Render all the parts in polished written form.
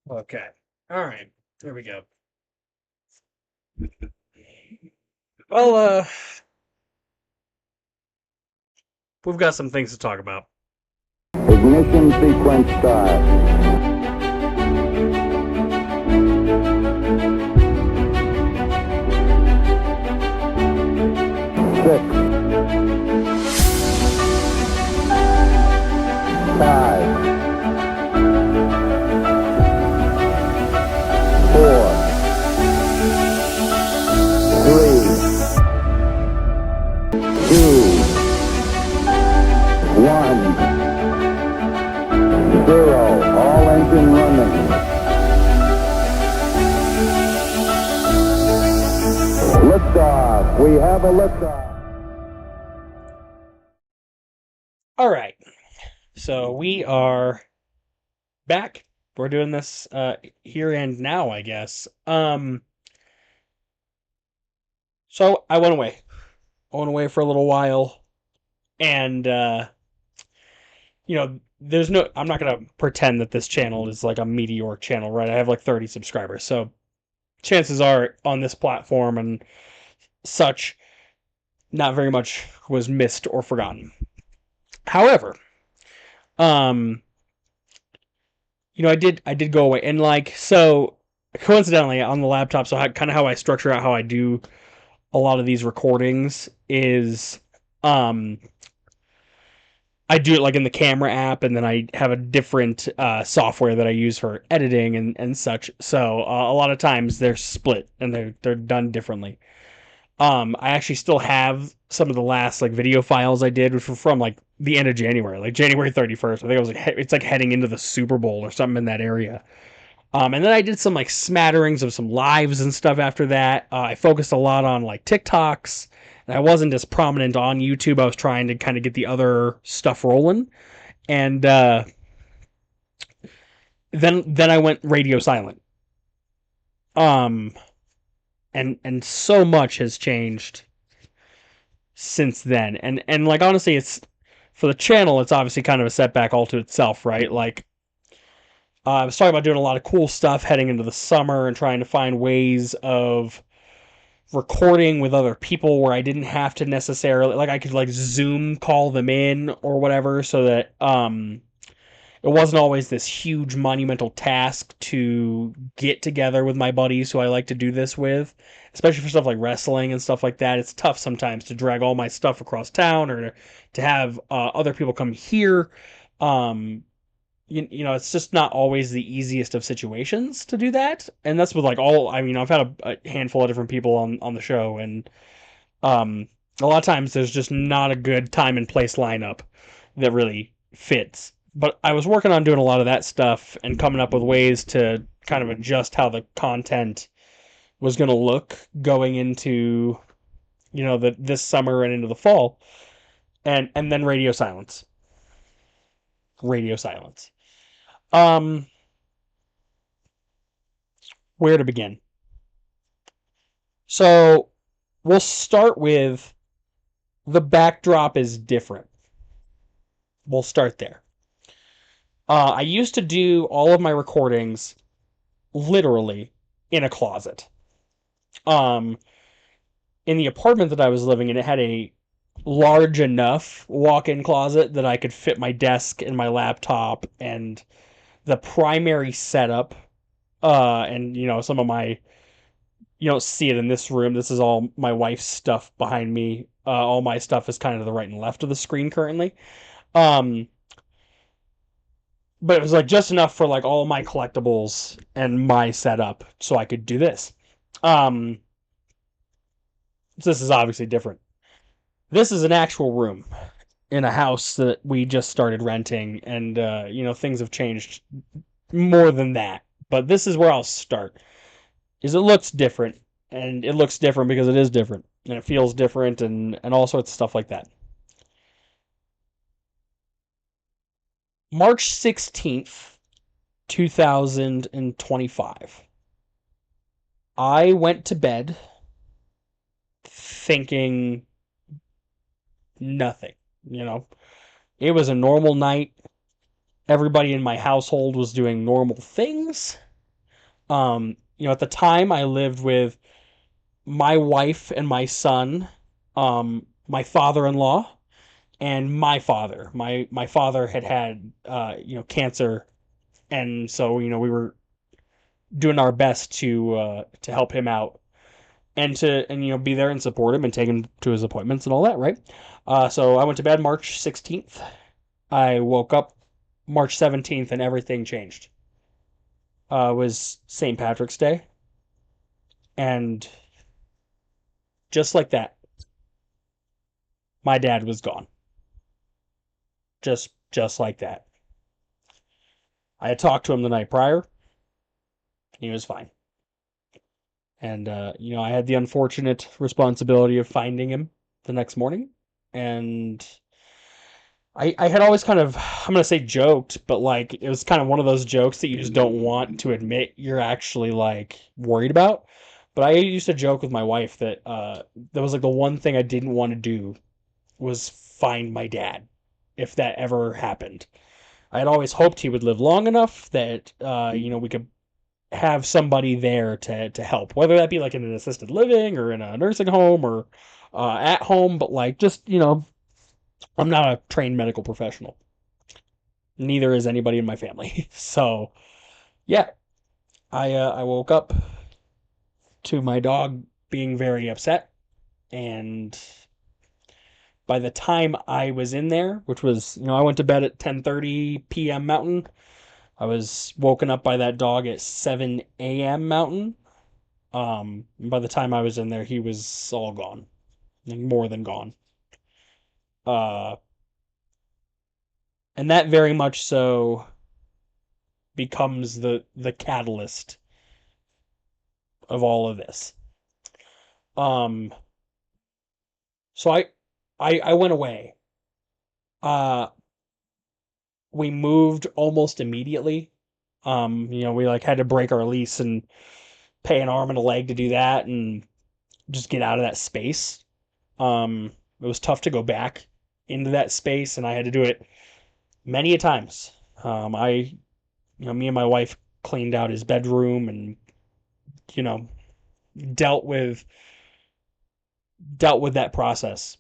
Okay. All right. There we go. Well, we've got some things to talk about. Ignition sequence start. 6, 5, 4, 3, 2, 1, 0. All engine running. Liftoff. We have a liftoff. All right. So we are back. We're doing this here and now, I guess. So I went away. I went away for a little while, and there's no. I'm not gonna pretend that this channel is like a meteoric channel, right? I have like 30 subscribers, so chances are on this platform and such, not very much was missed or forgotten. However, um, I did go away, and like so, coincidentally on the laptop. So kind of how I structure out how I do a lot of these recordings is, um, I do it like in the camera app, and then I have a different software that I use for editing and such. So a lot of times they're split and they're done differently. I actually still have some of the last like video files I did, which were from like the end of January, like January 31st. I think it was like it's like heading into the Super Bowl or something in that area. And then I did some like smatterings of some lives and stuff after that. I focused a lot on like TikToks, and I wasn't as prominent on YouTube. I was trying to kind of get the other stuff rolling, and then I went radio silent. Um, and so much has changed since then. And like honestly, it's for the channel. It's obviously kind of a setback all to itself, right? Like I was talking about doing a lot of cool stuff heading into the summer and trying to find ways of recording with other people where I didn't have to necessarily like I could like Zoom call them in or whatever so that it wasn't always this huge monumental task to get together with my buddies who I like to do this with, especially for stuff like wrestling and stuff like that. It's tough sometimes to drag all my stuff across town or to have other people come here. Um, it's just not always the easiest of situations to do that, and that's with like all. I mean, I've had a handful of different people on the show, and um, a lot of times there's just not a good time and place lineup that really fits. But I was working on doing a lot of that stuff and coming up with ways to kind of adjust how the content was going to look going into this summer and into the fall, and then radio silence. Um, where to begin? So we'll start with the backdrop is different. We'll start there. I used to do all of my recordings literally in a closet. Um, in the apartment that I was living in, it had a large enough walk-in closet that I could fit my desk and my laptop and the primary setup. And some of my you don't see it in this room. This is all my wife's stuff behind me. All my stuff is kind of to the right and left of the screen currently. Um, but it was like just enough for like all my collectibles and my setup so I could do this. Um, so this is obviously different. This is an actual room in a house that we just started renting, and things have changed more than that. But this is where I'll start. Is it looks different, and it looks different because it is different, and it feels different, and all sorts of stuff like that. March 16th, 2025. I went to bed thinking nothing. It was a normal night. Everybody in my household was doing normal things. At the time I lived with my wife and my son, my father-in-law, and my father. My father had cancer, and so we were doing our best to help him out and be there and support him and take him to his appointments and all that, right? So I went to bed March 16th. I woke up March 17th, and everything changed. It was St. Patrick's Day, and just like that, my dad was gone. Just like that. I had talked to him the night prior. He was fine. And I had the unfortunate responsibility of finding him the next morning. And I had always kind of, I'm gonna say joked, but like it was kind of one of those jokes that you just don't want to admit you're actually like worried about. But I used to joke with my wife that that was like the one thing I didn't want to do was find my dad if that ever happened. I had always hoped he would live long enough that we could have somebody there to help, whether that be like in an assisted living or in a nursing home or at home. But like just I'm not a trained medical professional. Neither is anybody in my family. So yeah, I woke up to my dog being very upset, and by the time I was in there, which was I went to bed at 10:30 p.m. Mountain. I was woken up by that dog at 7 a.m. Mountain. By the time I was in there, he was all gone, like more than gone. Uh, and that very much so becomes the catalyst of all of this. Um, so I went away. Uh, we moved almost immediately. We like had to break our lease and pay an arm and a leg to do that, and just get out of that space. It was tough to go back into that space, and I had to do it many a times. Me and my wife cleaned out his bedroom, and you know, dealt with that process,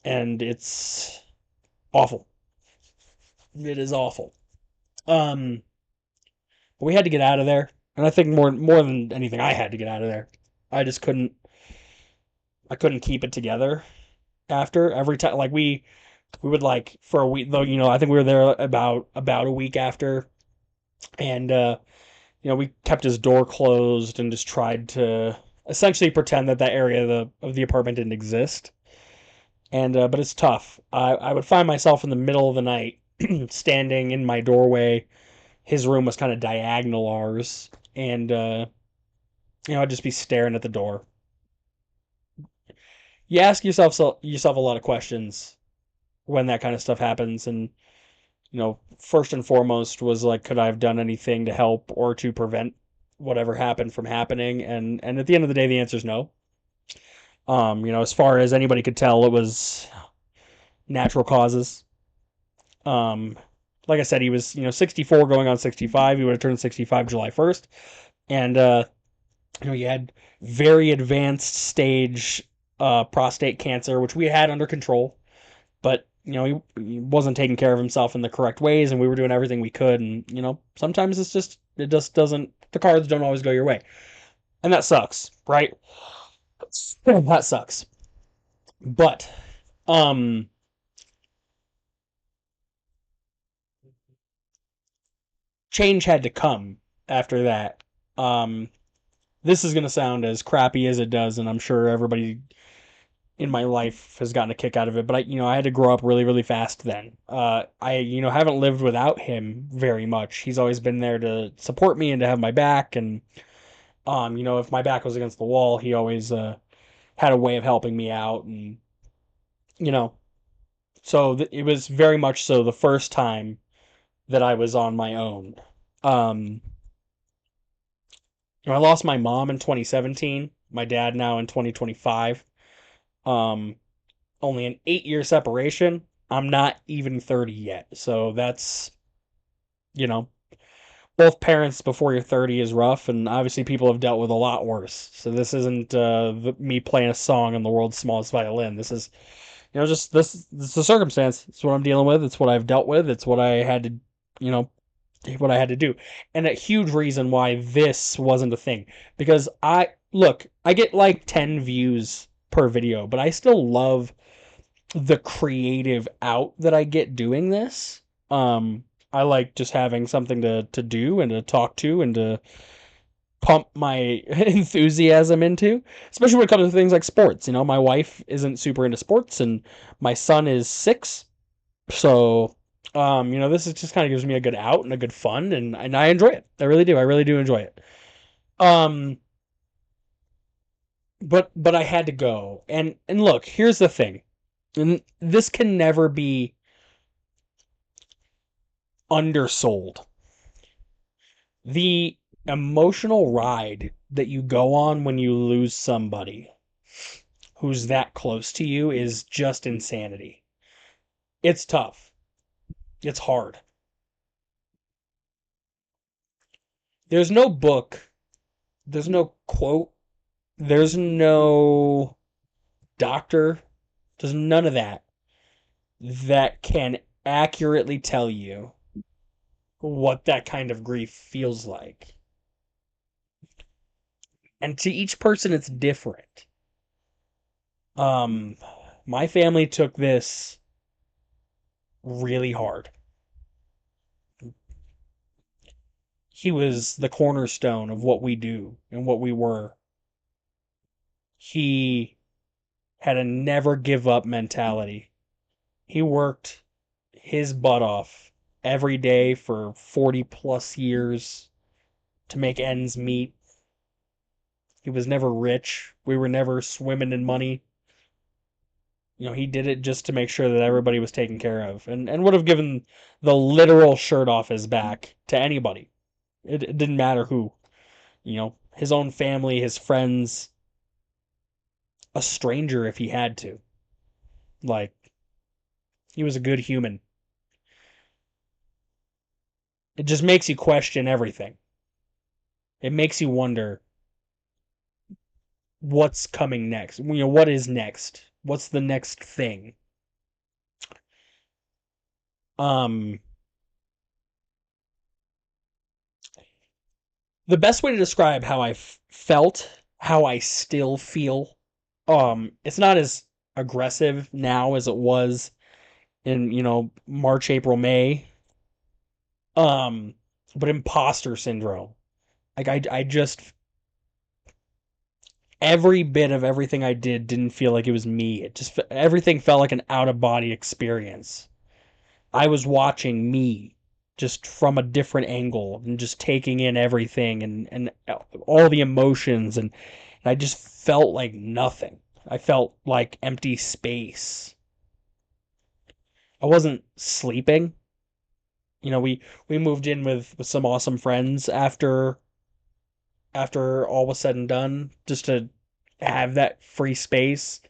and it's awful. It is awful. Um, we had to get out of there, and I think more than anything, I had to get out of there. I just couldn't. I couldn't keep it together after every time. Like we would like for a week though. I think we were there about a week after, and we kept his door closed and just tried to essentially pretend that area of the apartment didn't exist. And but it's tough. I would find myself in the middle of the night standing in my doorway. His room was kind of diagonal ours, and I'd just be staring at the door. You ask yourself a lot of questions when that kind of stuff happens, and first and foremost was like, could I have done anything to help or to prevent whatever happened from happening? And at the end of the day, the answer is no. As far as anybody could tell, it was natural causes. Um, like I said, he was 64 going on 65. He would have turned 65 July 1st, and he had very advanced stage prostate cancer, which we had under control, but he wasn't taking care of himself in the correct ways, and we were doing everything we could, and sometimes it just doesn't, the cards don't always go your way, and that sucks, right? That sucks. But change had to come after that. um this is going to sound as crappy as it does, and I'm sure everybody in my life has gotten a kick out of it, but I had to grow up really, really fast then. I haven't lived without him very much. He's always been there to support me and to have my back, and if my back was against the wall, he always had a way of helping me out, and you know, so it was very much so the first time that I was on my own. Um, I lost my mom in 2017, my dad now in 2025. Um, Only an 8-year separation. I'm not even 30 yet. So that's You know, both parents before you're 30 is rough, and obviously people have dealt with a lot worse. So this isn't me playing a song on the world's smallest violin. This is, just this is a circumstance. It's what I'm dealing with. It's what I've dealt with. It's what I had to, you know, what I had to do. And a huge reason why this wasn't a thing. Because I get like 10 views per video, but I still love the creative out that I get doing this. I like just having something to do and to talk to and to pump my enthusiasm into, especially when it comes to things like sports. My wife isn't super into sports and my son is 6. So, this is just kind of gives me a good out and a good fun, and I enjoy it. I really do. I really do enjoy it. Um, but I had to go. And look, here's the thing. And this can never be undersold. The emotional ride that you go on when you lose somebody who's that close to you is just insanity. It's tough. It's hard. There's no book, there's no quote, there's no doctor, there's none of that can accurately tell you what that kind of grief feels like. And to each person, it's different. Um, my family took this really hard. He was the cornerstone of what we do and what we were. He had a never give up mentality. He worked his butt off every day for 40 plus years to make ends meet. He was never rich. We were never swimming in money. He did it just to make sure that everybody was taken care of and would have given the literal shirt off his back to anybody. It didn't matter who. His own family, his friends, a stranger if he had to. Like, he was a good human. It just makes you question everything. It makes you wonder what's coming next. What is next? What's the next thing? Um, the best way to describe how I felt, how I still feel, it's not as aggressive now as it was in, March, April, May. Um, but imposter syndrome. Like I just every bit of everything I did didn't feel like it was me. Everything felt like an out of body experience. I was watching me just from a different angle and just taking in everything and all the emotions and I just felt like nothing. I felt like empty space. I wasn't sleeping. We moved in with some awesome friends after all was said and done, just to have that free space,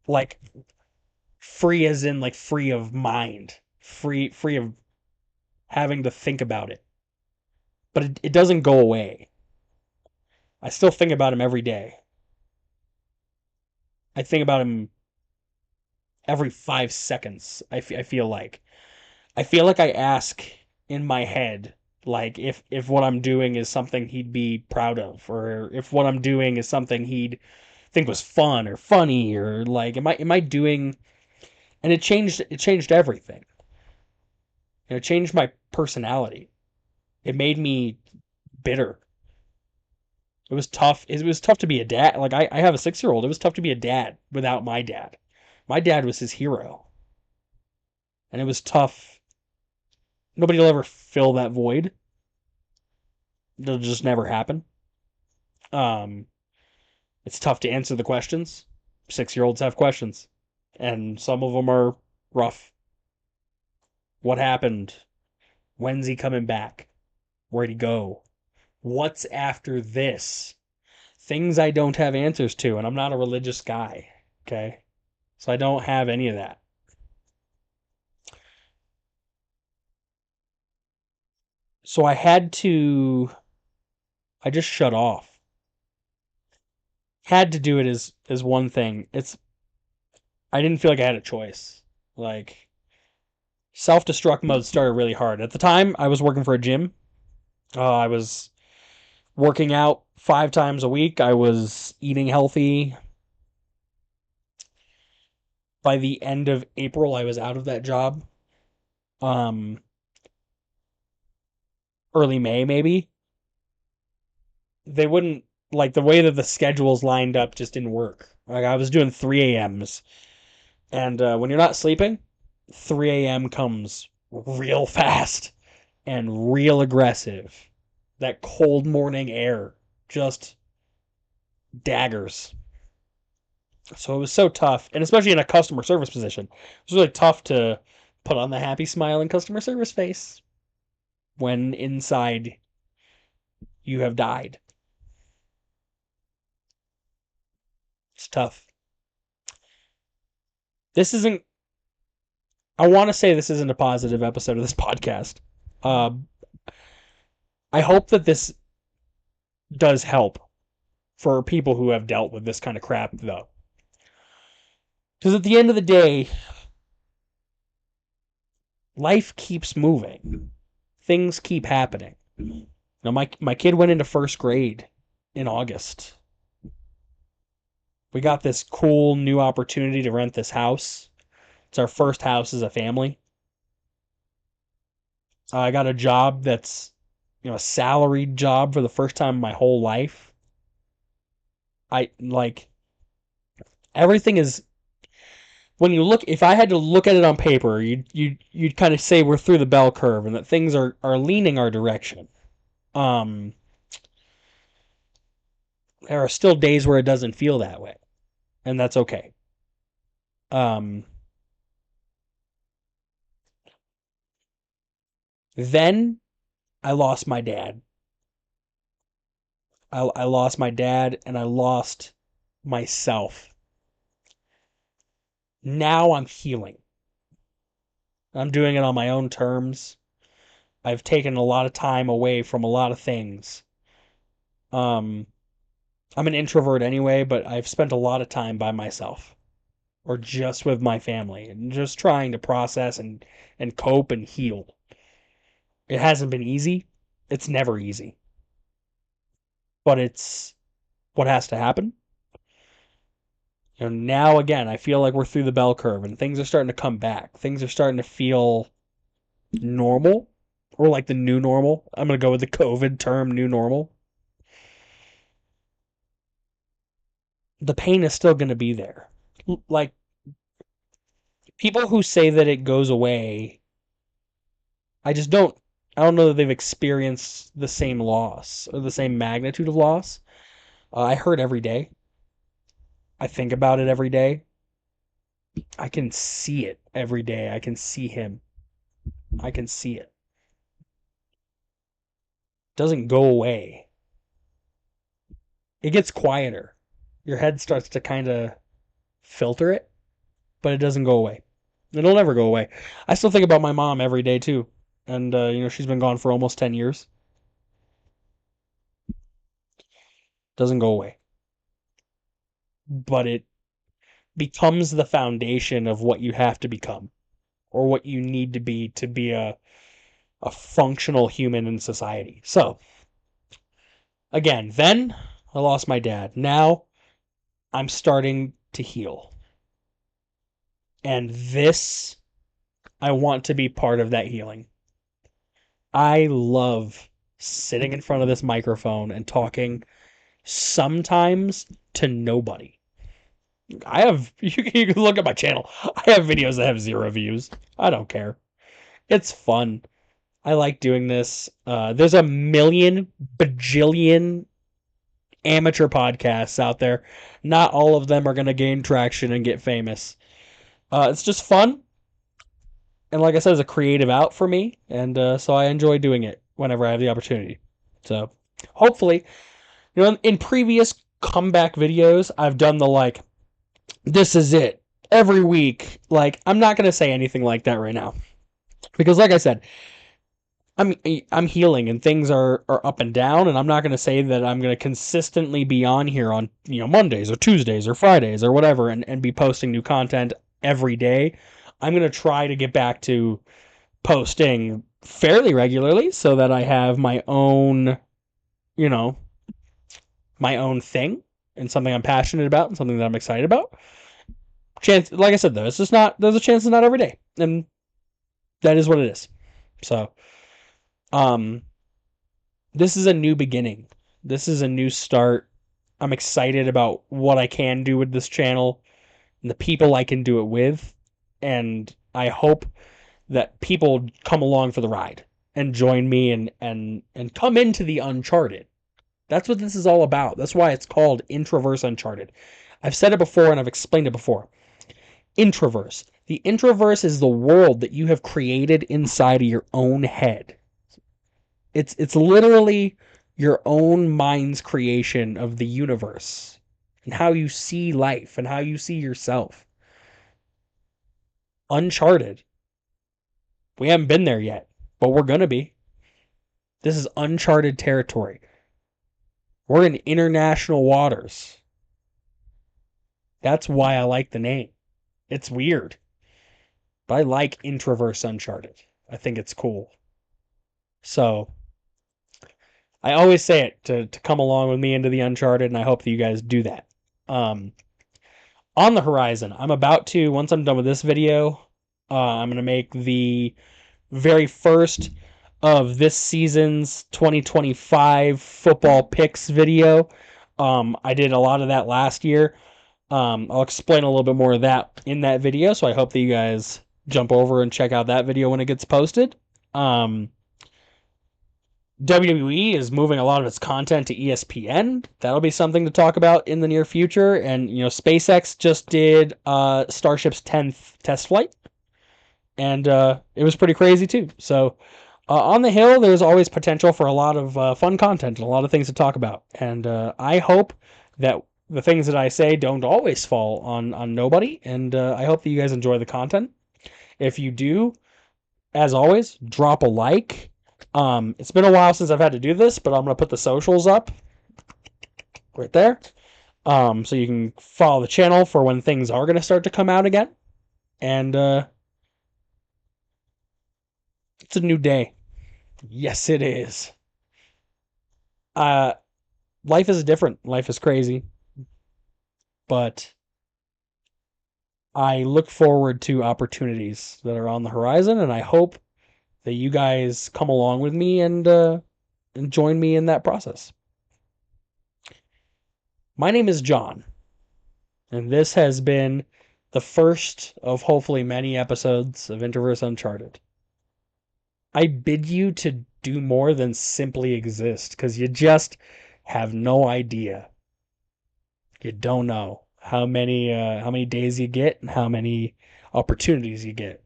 like free as in like free of mind, free of having to think about it. But it doesn't go away. I still think about him every day. I think about him every 5 seconds. I feel like I ask in my head, like if what I'm doing is something he'd be proud of, or if what I'm doing is something he'd think was fun or funny, or like am I doing. And it changed everything. It changed my personality. It made me bitter. It was tough. It was tough to be a dad. Like I have a 6-year-old. It was tough to be a dad without my dad. My dad was his hero. And it was tough. Nobody will ever fill that void. It'll just never happen. Um, it's tough to answer the questions. 6-year-olds have questions. And some of them are rough. What happened? When's he coming back? Where'd he go? What's after this? Things I don't have answers to, and I'm not a religious guy, okay? So I don't have any of that. So I just shut off. Had to do it as one thing. I didn't feel like I had a choice. Like, self-destruct mode started really hard. At the time, I was working for a gym. I was working out 5 times a week. I was eating healthy. By the end of April, I was out of that job. Um, Early May, maybe. They wouldn't, like, the way that the schedules lined up just didn't work. Like, I was doing 3 a.m.s. And when you're not sleeping, 3 a.m. comes real fast and real aggressive. That cold morning air just daggers. So it was so tough, and especially in a customer service position, it was really tough to put on the happy smiling customer service face when inside you have died. It's tough. This isn't, I want to say this isn't a positive episode of this podcast. Uh, I hope that this does help for people who have dealt with this kind of crap, though. Because at the end of the day, life keeps moving. Things keep happening. Now, my kid went into first grade in August. We got this cool new opportunity to rent this house. It's our first house as a family. I got a job that's, a salaried job for the first time in my whole life. I like everything is when you look. If I had to look at it on paper, you'd kind of say we're through the bell curve and that things are leaning our direction. Um, there are still days where it doesn't feel that way, and that's okay. Um, then I lost my dad. I lost my dad and I lost myself. Now I'm healing. I'm doing it on my own terms. I've taken a lot of time away from a lot of things. Um, I'm an introvert anyway, but I've spent a lot of time by myself or just with my family and just trying to process and cope and heal. It hasn't been easy. It's never easy, but it's what has to happen. Now again, I feel like we're through the bell curve and things are starting to come back. Things are starting to feel normal or like the new normal. I'm going to go with the COVID term, new normal. The pain is still going to be there. Like, people who say that it goes away, I just I don't know that they've experienced the same loss or the same magnitude of loss. I hurt every day. I think about it every day. I can see it every day. I can see him. I can see it. It doesn't go away. It gets quieter. Your head starts to kind of filter it, but it doesn't go away. It'll never go away. I still think about my mom every day too. And she's been gone for almost 10 years. Doesn't go away. But it becomes the foundation of what you have to become or what you need to be a functional human in society. So, again, then I lost my dad. Now I'm starting to heal. And this, I want to be part of that healing. I love sitting in front of this microphone and talking sometimes to nobody. You can look at my channel. I have videos that have 0 views. I don't care. It's fun. I like doing this. There's a million bajillion amateur podcasts out there. Not all of them are going to gain traction and get famous. It's just fun. And like I said, it's a creative out for me. And so I enjoy doing it whenever I have the opportunity. So hopefully, in previous comeback videos, I've done the like, this is it every week. Like, I'm not going to say anything like that right now. Because like I said, I'm healing and things are up and down, and I'm not going to say that I'm going to consistently be on here on, Mondays or Tuesdays or Fridays or whatever, and be posting new content every day. I'm going to try to get back to posting fairly regularly so that I have my own, you know, my own thing and something I'm passionate about and something that I'm excited about. Chance, like I said though, it's just not, there's a chance it's not every day, and that is what it is. So, um, this is a new beginning. This is a new start. I'm excited about what I can do with this channel and the people I can do it with. And I hope that people come along for the ride and join me and come into the Uncharted. That's what this is all about. That's why it's called Introverse Uncharted. I've said it before and I've explained it before. Introverse. The introverse is the world that you have created inside of your own head. It's literally your own mind's creation of the universe and how you see life and how you see yourself. Uncharted. We haven't been there yet, but we're going to be. This is uncharted territory. We're in international waters. That's why I like the name. It's weird, but I like Introverse Uncharted. I think it's cool. So I always say it to come along with me into the Uncharted, and I hope that you guys do that. Um, on the horizon, I'm about to, once I'm done with this video, I'm going to make the very first of this season's 2025 football picks video. I did a lot of that last year. I'll explain a little bit more of that in that video, so I hope that you guys jump over and check out that video when it gets posted. WWE is moving a lot of its content to ESPN. That'll be something to talk about in the near future. And, SpaceX just did Starship's 10th test flight. And it was pretty crazy, too. So, on the Hill, there's always potential for a lot of fun content and a lot of things to talk about. And I hope that the things that I say don't always fall on nobody. And I hope that you guys enjoy the content. If you do, as always, drop a like. It's been a while since I've had to do this, but I'm going to put the socials up right there. So you can follow the channel for when things are going to start to come out again. And it's a new day. Yes, it is. Life is different. Life is crazy. But I look forward to opportunities that are on the horizon, and I hope that you guys come along with me and join me in that process. My name is John, and this has been the first of hopefully many episodes of Introverse Uncharted. I bid you to do more than simply exist, because you just have no idea. You don't know how many days you get and how many opportunities you get.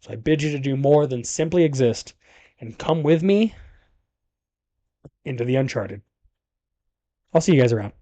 So I bid you to do more than simply exist and come with me into the Uncharted. I'll see you guys around.